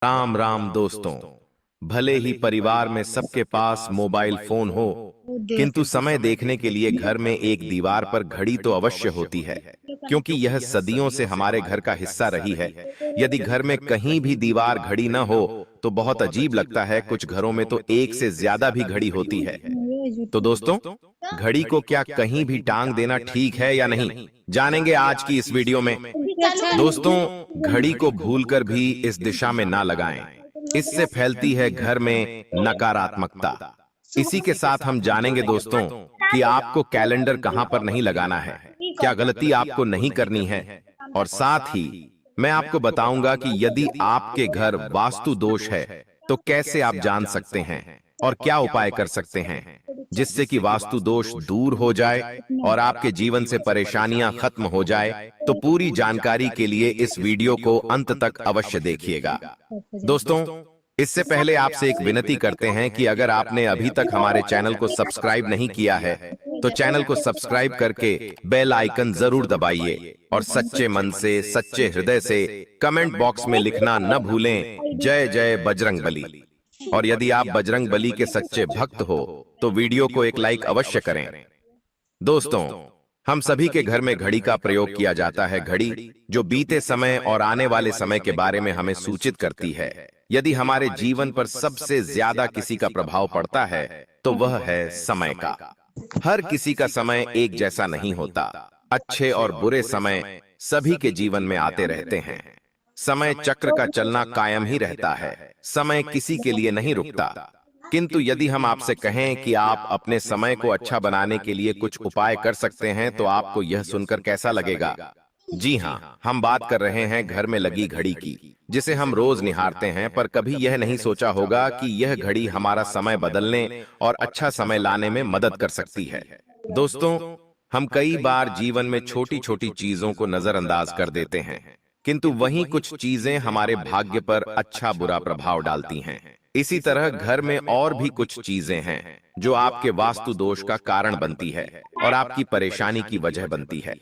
राम राम दोस्तों। भले ही परिवार में सबके पास मोबाइल फोन हो, किंतु समय देखने के लिए घर में एक दीवार पर घड़ी तो अवश्य होती है, क्योंकि यह सदियों से हमारे घर का हिस्सा रही है। यदि घर में कहीं भी दीवार घड़ी न हो तो बहुत अजीब लगता है। कुछ घरों में तो एक से ज्यादा भी घड़ी होती है। तो दोस्तों, घड़ी को क्या कहीं भी टांग देना ठीक है या नहीं, जानेंगे आज की इस वीडियो में। दोस्तों, घड़ी को भूलकर भी इस दिशा में ना लगाएं। इससे फैलती है घर में नकारात्मकता। इसी के साथ हम जानेंगे दोस्तों कि आपको कैलेंडर कहां पर नहीं लगाना है, क्या गलती आपको नहीं करनी है, और साथ ही मैं आपको बताऊंगा कि यदि आपके घर वास्तु दोष है तो कैसे आप जान सकते हैं और क्या उपाय कर सकते हैं जिससे कि वास्तु दोष दूर हो जाए और आपके जीवन से परेशानियां खत्म हो जाए। तो पूरी जानकारी के लिए इस वीडियो को अंत तक अवश्य देखिएगा। दोस्तों, इससे पहले आपसे एक विनती करते हैं कि अगर आपने अभी तक हमारे चैनल को सब्सक्राइब नहीं किया है तो चैनल को सब्सक्राइब करके बेल आइकन जरूर दबाइए और सच्चे मन से, सच्चे हृदय से कमेंट बॉक्स में लिखना न भूलें, जय जय बजरंगबली। और यदि आप बजरंगबली के सच्चे भक्त हो तो वीडियो को एक लाइक अवश्य करें। दोस्तों, हम सभी के घर में घड़ी का प्रयोग किया जाता है। घड़ी जो बीते समय और आने वाले समय के बारे में हमें सूचित करती है। यदि हमारे जीवन पर सबसे ज्यादा किसी का प्रभाव पड़ता है तो वह है समय का। हर किसी का समय एक जैसा नहीं होता। अच्छे और बुरे समय सभी के जीवन में आते रहते हैं। समय चक्र का चलना कायम ही रहता है। समय किसी के लिए नहीं रुकता। किंतु यदि हम आपसे कहें कि आप अपने समय को अच्छा बनाने के लिए कुछ उपाय कर सकते हैं तो आपको यह सुनकर कैसा लगेगा? जी हाँ, हम बात कर रहे हैं घर में लगी घड़ी की, जिसे हम रोज निहारते हैं, पर कभी यह नहीं सोचा होगा कि यह घड़ी हमारा समय बदलने और अच्छा समय लाने में मदद कर सकती है। दोस्तों, हम कई बार जीवन में छोटी छोटी चीजों को नजरअंदाज कर देते हैं, किंतु वहीं कुछ चीजें हमारे भाग्य पर अच्छा बुरा प्रभाव डालती हैं। इसी तरह घर में और भी कुछ चीजें हैं जो आपके वास्तु दोष का कारण बनती है और आपकी परेशानी की वजह बनती है।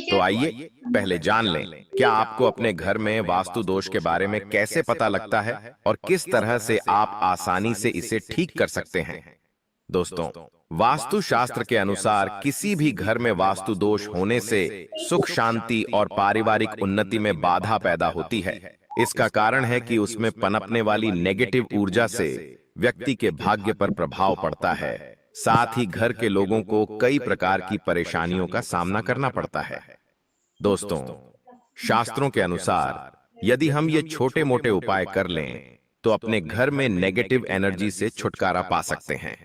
तो आइए पहले जान लें, क्या आपको अपने घर में वास्तु दोष के बारे में कैसे पता लगता है और किस तरह से आप आसानी से इसे ठीक कर सकते हैं। दोस्तों, वास्तु शास्त्र के अनुसार किसी भी घर में वास्तु दोष होने से सुख, शांति और पारिवारिक उन्नति में बाधा पैदा होती है। इसका कारण है कि उसमें पनपने वाली नेगेटिव ऊर्जा से व्यक्ति के भाग्य पर प्रभाव पड़ता है। साथ ही घर के लोगों को कई प्रकार की परेशानियों का सामना करना पड़ता है। दोस्तों, शास्त्रों के अनुसार यदि हम ये छोटे मोटे उपाय कर लें तो अपने घर में नेगेटिव एनर्जी से छुटकारा पा सकते हैं।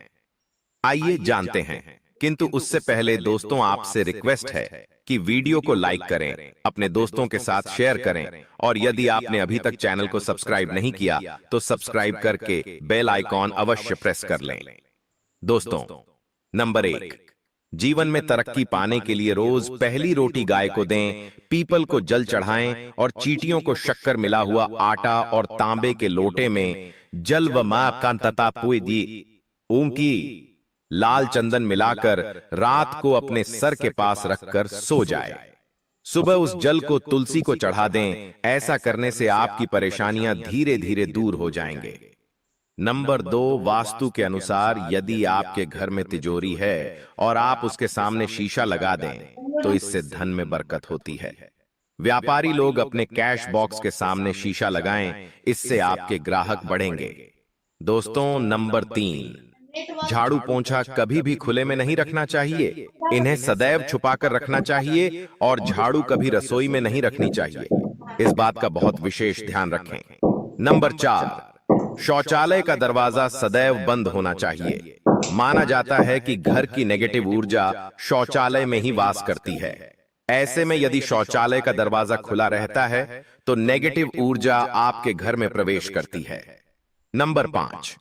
आइए जानते हैं, किंतु उससे पहले दोस्तों आपसे रिक्वेस्ट है कि वीडियो को लाइक करें, अपने दोस्तों के साथ शेयर करें, और यदि आपने अभी तक चैनल को सब्सक्राइब नहीं किया तो सब्सक्राइब करके बेल आइकॉन अवश्य प्रेस कर लें। दोस्तों, नंबर 1, जीवन में तरक्की पाने के लिए रोज पहली रोटी गाय को दें, पीपल को जल चढ़ाएं और चींटियों को शक्कर मिला हुआ आटा और तांबे के लोटे में जल व मां कांतता पुई दी ओम की लाल चंदन मिलाकर रात को अपने सर के पास रखकर सो जाए। सुबह उस जल को तुलसी को चढ़ा दें। ऐसा करने से आपकी परेशानियां धीरे धीरे दूर हो जाएंगे। नंबर 2, वास्तु के अनुसार यदि आपके घर में तिजोरी है और आप उसके सामने शीशा लगा दें तो इससे धन में बरकत होती है। व्यापारी लोग अपने कैश बॉक्स के सामने शीशा लगाएं, इससे आपके ग्राहक बढ़ेंगे। दोस्तों, नंबर 3, झाड़ू पोंछा कभी भी खुले में नहीं रखना चाहिए। इन्हें सदैव छुपाकर रखना चाहिए और झाड़ू कभी रसोई में नहीं रखनी चाहिए। इस बात का बहुत विशेष ध्यान रखें। नंबर 4, शौचालय का दरवाजा सदैव बंद होना चाहिए। माना जाता है कि घर की नेगेटिव ऊर्जा शौचालय में ही वास करती है। ऐसे में यदि शौचालय का दरवाजा खुला रहता है तो नेगेटिव ऊर्जा आपके घर में प्रवेश करती है। नंबर 5,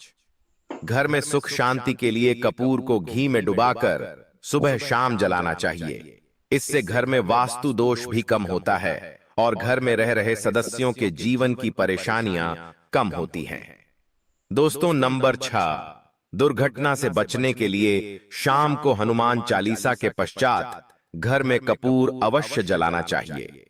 घर में सुख शांति के लिए कपूर को घी में डुबाकर सुबह शाम जलाना चाहिए। इससे घर में वास्तु दोष भी कम होता है और घर में रह रहे सदस्यों के जीवन की परेशानियां कम होती हैं। दोस्तों, नंबर 6, दुर्घटना से बचने के लिए शाम को हनुमान चालीसा के पश्चात घर में कपूर अवश्य जलाना चाहिए।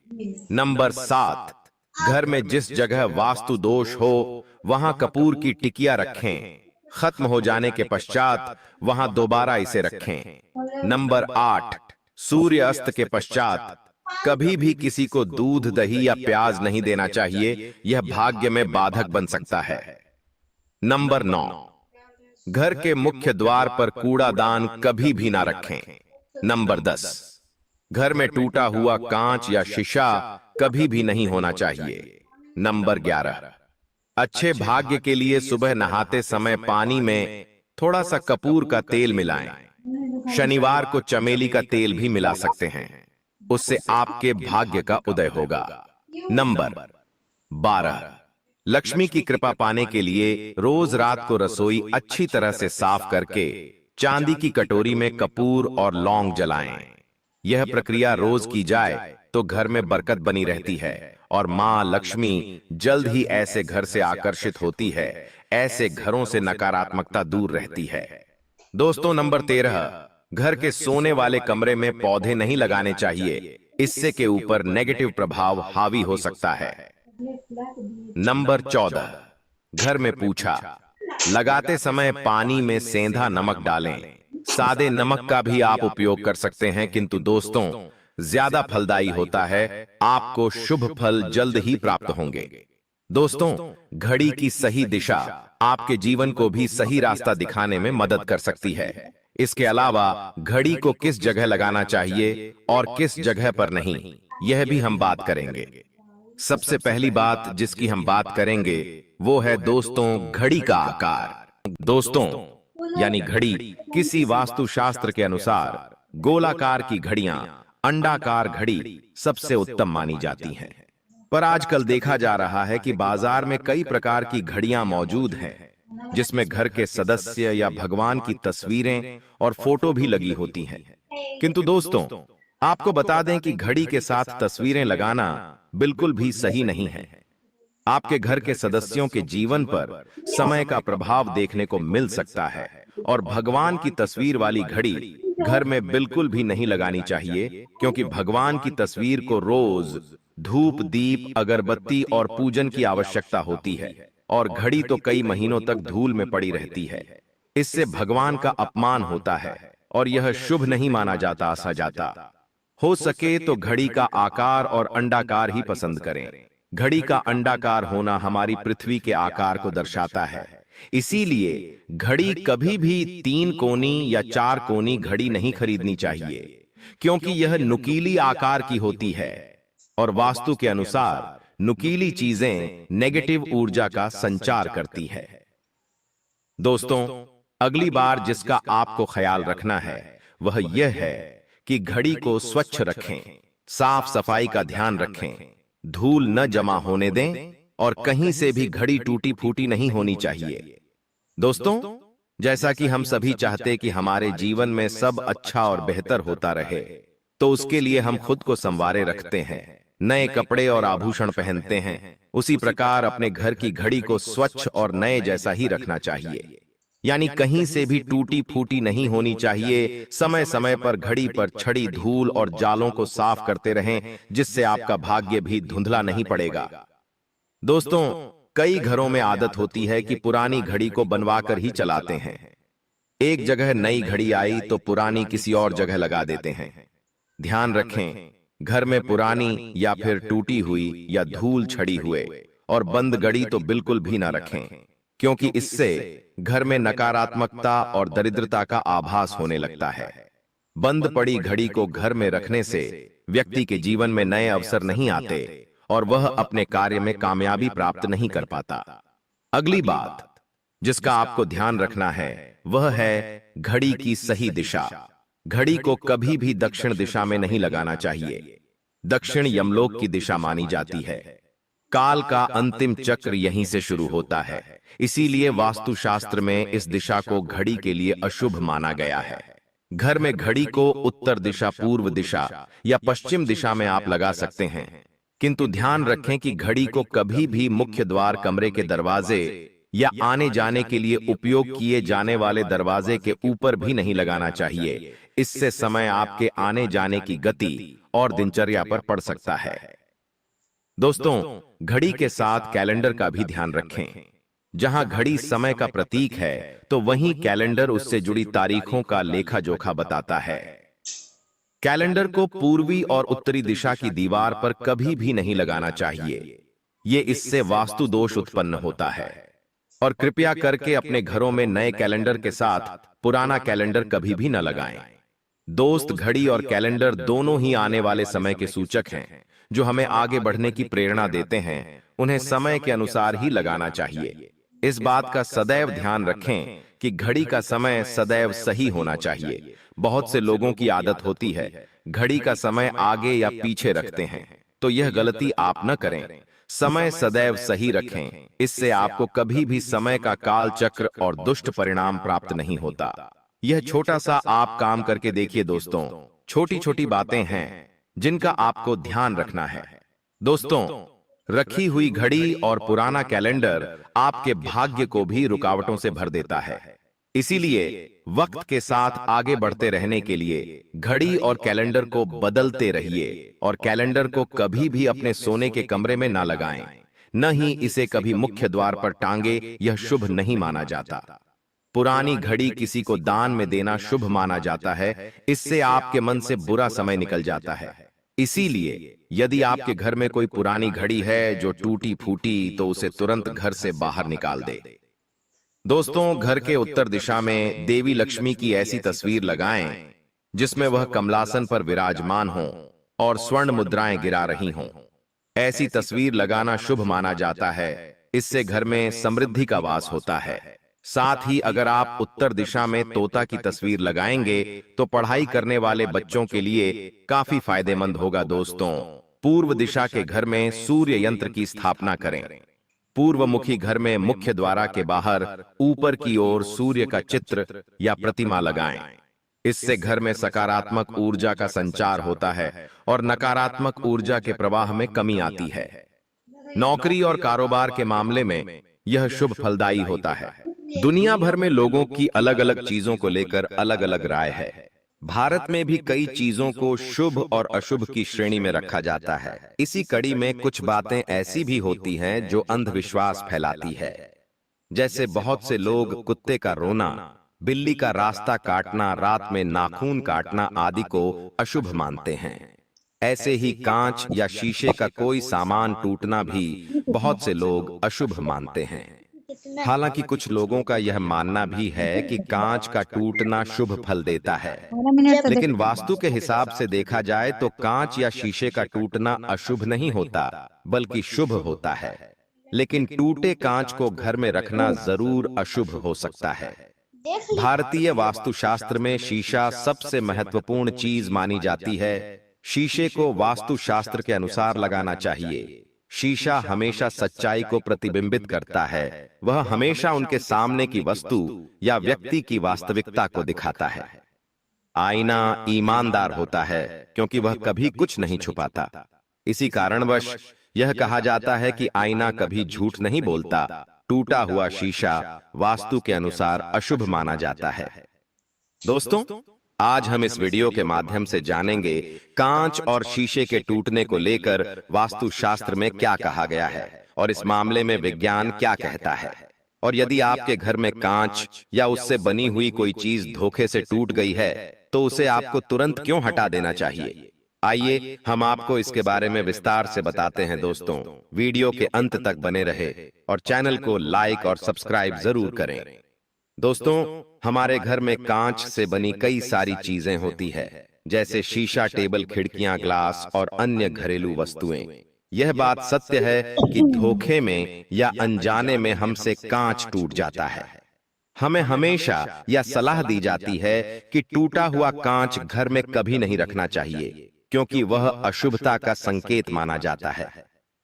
नंबर 7, घर में जिस जगह वास्तु दोष हो वहां कपूर की टिकिया रखें। खत्म हो जाने के पश्चात वहां दोबारा इसे रखें। नंबर 8, सूर्य अस्त के पश्चात कभी भी किसी को दूध, दही या प्याज नहीं देना चाहिए, यह भाग्य में बाधक बन सकता है। नंबर 9, घर के मुख्य द्वार पर कूड़ादान कभी भी ना रखें। नंबर 10, घर में टूटा हुआ कांच या शीशा कभी भी नहीं होना चाहिए। नंबर 11, अच्छे भाग्य के लिए सुबह नहाते समय पानी में थोड़ा सा कपूर का तेल मिलाएं। शनिवार को चमेली का तेल भी मिला सकते हैं, उससे आपके भाग्य का उदय होगा। नंबर 12, लक्ष्मी की कृपा पाने के लिए रोज रात को रसोई अच्छी तरह से साफ करके चांदी की कटोरी में कपूर और लौंग जलाएं। यह प्रक्रिया रोज की जाए तो घर में बरकत बनी रहती है और मां लक्ष्मी जल्द ही ऐसे घर से आकर्षित होती है। ऐसे घरों से नकारात्मकता दूर रहती है। दोस्तों, नंबर 13, घर के सोने वाले कमरे में पौधे नहीं लगाने चाहिए, इससे के ऊपर नेगेटिव प्रभाव हावी हो सकता है। नंबर 14, घर में पूछा लगाते समय पानी में सेंधा नमक डालें। सादे नमक का भी आप उपयोग कर सकते हैं, किंतु दोस्तों ज्यादा फलदायी होता है, आपको शुभ फल जल्द ही प्राप्त होंगे। दोस्तों, घड़ी की सही दिशा आपके जीवन को भी सही रास्ता दिखाने में मदद कर सकती है। इसके अलावा घड़ी को किस जगह लगाना चाहिए और किस जगह पर नहीं, यह भी हम बात करेंगे। सबसे पहली बात जिसकी हम बात करेंगे वो है दोस्तों घड़ी का आकार। दोस्तों, यानी घड़ी किसी वास्तुशास्त्र के अनुसार गोलाकार की घड़ियां, अंडाकार घड़ी सबसे उत्तम मानी जाती हैं। पर आजकल देखा जा रहा है कि बाजार में कई प्रकार की घड़ियां मौजूद हैं, जिसमें घर के सदस्य या भगवान की तस्वीरें और फोटो भी लगी होती हैं। किंतु दोस्तों, आपको बता दें कि घड़ी के साथ तस्वीरें लगाना बिल्कुल भी सही नहीं है। आपके घर के सदस्यों के जीवन पर समय का प्रभाव देखने को मिल सकता है और भगवान की तस्वीर वाली घड़ी घर में बिल्कुल भी नहीं लगानी चाहिए, क्योंकि भगवान की तस्वीर को रोज धूप, दीप, अगरबत्ती और पूजन की आवश्यकता होती है और घड़ी तो कई महीनों तक धूल में पड़ी रहती है। इससे भगवान का अपमान होता है और यह शुभ नहीं माना जाता जाता। हो सके तो घड़ी का आकार और अंडाकार ही पसंद करें। घड़ी का अंडाकार होना हमारी पृथ्वी के आकार को दर्शाता है, इसीलिए घड़ी कभी भी 3 कोनी या 4 कोनी घड़ी नहीं खरीदनी चाहिए, क्योंकि यह नुकीली आकार की होती है और वास्तु के अनुसार नुकीली चीजें नेगेटिव ऊर्जा का संचार करती है। दोस्तों, अगली बार जिसका आपको ख्याल रखना है वह यह है कि घड़ी को स्वच्छ रखें, साफ सफाई का ध्यान रखें, धूल न जमा होने दें और कहीं से भी घड़ी टूटी फूटी नहीं होनी चाहिए। दोस्तों, जैसा कि हम सभी चाहते कि हमारे जीवन में सब अच्छा और बेहतर होता रहे, तो उसके लिए हम खुद को संवारे रखते हैं, नए कपड़े और आभूषण पहनते हैं। उसी प्रकार अपने घर की घड़ी को स्वच्छ और नए जैसा ही रखना चाहिए, यानी कहीं से भी टूटी फूटी नहीं होनी चाहिए। समय समय पर घड़ी पर छड़ी धूल और जालों को साफ करते रहें, जिससे आपका भाग्य भी धुंधला नहीं पड़ेगा। दोस्तों, कई घरों में आदत होती है कि पुरानी घड़ी को बनवाकर ही चलाते हैं। एक जगह नई घड़ी आई तो पुरानी किसी और जगह लगा देते हैं। ध्यान रखें, घर में पुरानी या फिर टूटी हुई या धूल छड़ी हुए और बंद घड़ी तो बिल्कुल भी ना रखें, क्योंकि इससे घर में नकारात्मकता और दरिद्रता का आभास होने लगता है। बंद पड़ी घड़ी को घर में रखने से व्यक्ति के जीवन में नए अवसर नहीं आते और वह अपने कार्य में कामयाबी प्राप्त नहीं कर पाता। अगली बात जिसका आपको ध्यान रखना है वह है घड़ी की सही दिशा। घड़ी को कभी भी दक्षिण दिशा में नहीं लगाना चाहिए। दक्षिण यमलोक की दिशा मानी जाती है। काल का अंतिम चक्र यहीं से शुरू होता है, इसीलिए वास्तुशास्त्र में इस दिशा को घड़ी के लिए अशुभ माना गया है। घर में घड़ी को उत्तर दिशा, पूर्व दिशा या पश्चिम दिशा में आप लगा सकते हैं, किंतु ध्यान रखें कि घड़ी को कभी भी मुख्य द्वार, कमरे के दरवाजे या आने जाने के लिए उपयोग किए जाने वाले दरवाजे के ऊपर भी नहीं लगाना चाहिए। इससे समय आपके आने जाने की गति और दिनचर्या पर पड़ सकता है। दोस्तों, घड़ी के साथ कैलेंडर का भी ध्यान रखें। जहां घड़ी समय का प्रतीक है, तो वहीं कैलेंडर उससे जुड़ी तारीखों का लेखा जोखा बताता है। कैलेंडर को पूर्वी और उत्तरी दिशा की दीवार पर कभी भी नहीं लगाना चाहिए। ये इससे वास्तु दोष उत्पन्न होता है। और कृपया करके अपने घरों में नए कैलेंडर के साथ पुराना कैलेंडर कभी भी न लगाएं। दोस्त, घड़ी और कैलेंडर दोनों ही आने वाले समय के सूचक हैं, जो हमें आगे बढ़ने की प्रेरणा देते हैं। उन्हें समय के अनुसार ही लगाना चाहिए। इस बात का सदैव ध्यान रखें कि घड़ी का समय सदैव सही होना चाहिए। बहुत से लोगों की आदत होती है घड़ी का समय आगे या पीछे रखते हैं, तो यह गलती आप न करें। समय सदैव सही रखें, इससे आपको कभी भी समय का काल चक्र और दुष्ट परिणाम प्राप्त नहीं होता। यह छोटा सा आप काम करके देखिए दोस्तों। छोटी छोटी बातें हैं जिनका आपको ध्यान रखना है। दोस्तों, रखी हुई घड़ी और पुराना कैलेंडर आपके भाग्य को भी रुकावटों से भर देता है। इसीलिए वक्त के साथ आगे बढ़ते रहने के लिए घड़ी और कैलेंडर को बदलते रहिए। और कैलेंडर को कभी भी अपने सोने के कमरे में ना लगाएं, न ही इसे कभी मुख्य द्वार पर टांगे, यह शुभ नहीं माना जाता। पुरानी घड़ी किसी को दान में देना शुभ माना जाता है, इससे आपके मन से बुरा समय निकल जाता है। इसीलिए यदि आपके घर में कोई पुरानी घड़ी है जो टूटी फूटी, तो उसे तुरंत घर से बाहर निकाल दे। दोस्तों, घर के उत्तर दिशा में देवी लक्ष्मी की ऐसी तस्वीर लगाएं जिसमें वह कमलासन पर विराजमान हो और स्वर्ण मुद्राएं गिरा रही हों। ऐसी तस्वीर लगाना शुभ माना जाता है, इससे घर में समृद्धि का वास होता है। साथ ही अगर आप उत्तर दिशा में तोता की तस्वीर लगाएंगे तो पढ़ाई करने वाले बच्चों के लिए काफी फायदेमंद होगा। दोस्तों, पूर्व दिशा के घर में सूर्य यंत्र की स्थापना करें। पूर्वमुखी घर में मुख्य द्वार के बाहर ऊपर की ओर सूर्य का चित्र या प्रतिमा लगाएं। इससे घर में सकारात्मक ऊर्जा का संचार होता है और नकारात्मक ऊर्जा के प्रवाह में कमी आती है। नौकरी और कारोबार के मामले में यह शुभ फलदायी होता है। दुनिया भर में लोगों की अलग अलग चीजों को लेकर अलग अलग राय है। भारत में भी कई चीजों को शुभ और अशुभ की श्रेणी में रखा जाता है। इसी कड़ी में कुछ बातें ऐसी भी होती हैं जो अंधविश्वास फैलाती है। जैसे बहुत से लोग कुत्ते का रोना, बिल्ली का रास्ता काटना, रात में नाखून काटना आदि को अशुभ मानते हैं। ऐसे ही कांच या शीशे का कोई सामान टूटना भी बहुत से लोग अशुभ मानते हैं। हालांकि कुछ लोगों का यह मानना भी है कि कांच का टूटना शुभ फल देता है, लेकिन वास्तु के हिसाब से देखा जाए तो कांच या शीशे का टूटना अशुभ नहीं होता, बल्कि शुभ होता है। लेकिन टूटे कांच को घर में रखना जरूर अशुभ हो सकता है। भारतीय वास्तुशास्त्र में शीशा सबसे महत्वपूर्ण चीज मानी जाती है। शीशे को वास्तुशास्त्र के अनुसार लगाना चाहिए। शीशा हमेशा सच्चाई को प्रतिबिंबित करता है। वह हमेशा उनके सामने की वस्तु या व्यक्ति की वास्तविकता को दिखाता है। आईना ईमानदार होता है क्योंकि वह कभी कुछ नहीं छुपाता। इसी कारणवश यह कहा जाता है कि आईना कभी झूठ नहीं बोलता। टूटा हुआ शीशा वास्तु के अनुसार अशुभ माना जाता है। दोस्तों, आज हम इस वीडियो के माध्यम से जानेंगे कांच और शीशे के टूटने को लेकर वास्तुशास्त्र में क्या कहा गया है और इस मामले में विज्ञान क्या कहता है। और यदि आपके घर में कांच या उससे बनी हुई कोई चीज धोखे से टूट गई है तो उसे आपको तुरंत क्यों हटा देना चाहिए। आइए हम आपको इसके बारे में विस्तार से बताते हैं। दोस्तों, वीडियो के अंत तक बने रहे और चैनल को लाइक और सब्सक्राइब जरूर करें। दोस्तों, हमारे घर में कांच से बनी कई सारी चीजें होती है, जैसे शीशा, टेबल, खिड़कियां, ग्लास और अन्य घरेलू वस्तुएं। यह बात सत्य है कि धोखे में या अनजाने में हमसे कांच टूट जाता है। हमें हमेशा यह सलाह दी जाती है कि टूटा हुआ कांच घर में कभी नहीं रखना चाहिए, क्योंकि वह अशुभता का संकेत माना जाता है।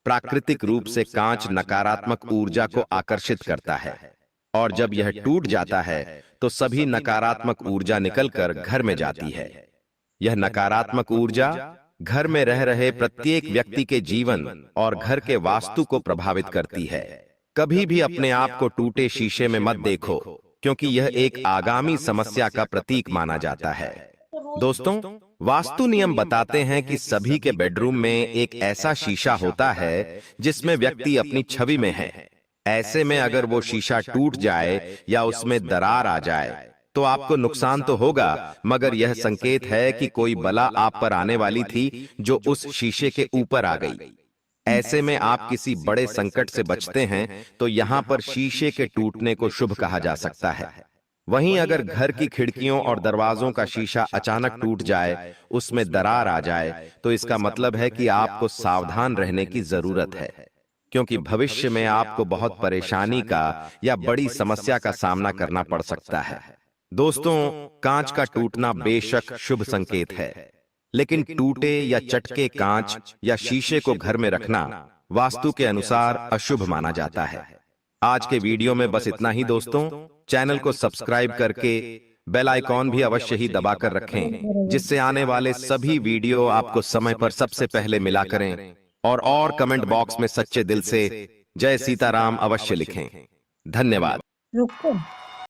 प्राकृतिक रूप से कांच नकारात्मक ऊर्जा को आकर्षित करता है और जब यह टूट जाता है तो सभी नकारात्मक ऊर्जा निकलकर घर में जाती है। यह नकारात्मक ऊर्जा घर में रह रहे प्रत्येक व्यक्ति के जीवन और घर के वास्तु को प्रभावित करती है। कभी भी अपने आप को टूटे शीशे में मत देखो, क्योंकि यह एक आगामी समस्या का प्रतीक माना जाता है। दोस्तों, वास्तु नियम बताते हैं कि सभी के बेडरूम में एक ऐसा शीशा होता है जिसमें व्यक्ति अपनी छवि में है। ऐसे में अगर वो शीशा टूट जाए या उसमें दरार आ जाए तो आपको नुकसान तो होगा, मगर यह संकेत है कि कोई बला आप पर आने वाली थी जो उस शीशे के ऊपर आ गई। ऐसे में आप किसी बड़े संकट से बचते हैं तो यहाँ पर शीशे के टूटने को शुभ कहा जा सकता है। वहीं अगर घर की खिड़कियों और दरवाजों का शीशा अचानक टूट जाए, उसमें दरार आ जाए, तो इसका मतलब है कि आपको सावधान रहने की जरूरत है, क्योंकि भविष्य में आपको बहुत परेशानी का या बड़ी समस्या का सामना करना पड़ सकता है। दोस्तों, कांच का टूटना बेशक शुभ संकेत है, लेकिन टूटे या चटके कांच या शीशे को घर में रखना वास्तु के अनुसार अशुभ माना जाता है। आज के वीडियो में बस इतना ही दोस्तों। चैनल को सब्सक्राइब करके बेल आइकॉन भी अवश्य ही दबाकर रखें, जिससे आने वाले सभी वीडियो आपको समय पर सबसे पहले मिला करें। और कमेंट बॉक्स में सच्चे दिल से जय सीताराम अवश्य लिखें। धन्यवाद। रुको।